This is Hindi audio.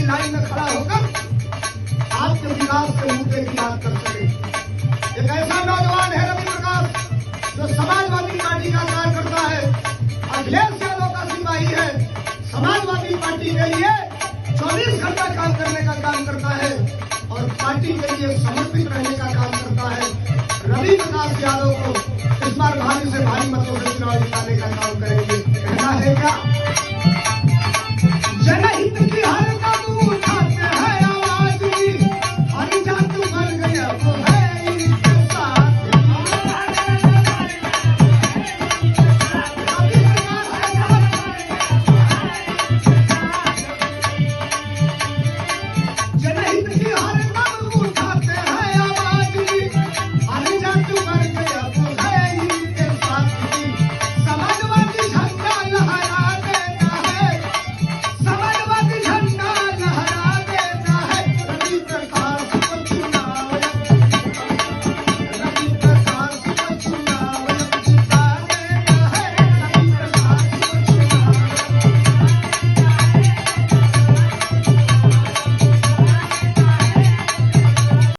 की लाइन में खड़ा होकर आपके विकास के मुद्दे की बात कर सके। एक ऐसा नौजवान है रवि प्रकाश जो समाजवादी पार्टी का कार्य करता है, अखिलेश यादव का सिपाही है, समाजवादी पार्टी के लिए 24 घंटा काम करने का काम करता है और पार्टी के लिए समर्पित रहने का काम करता है। रवि प्रकाश यादव को इस बार भारी से भारी मतों से चुनाव जिताने का काम करेंगे। कहना है क्या?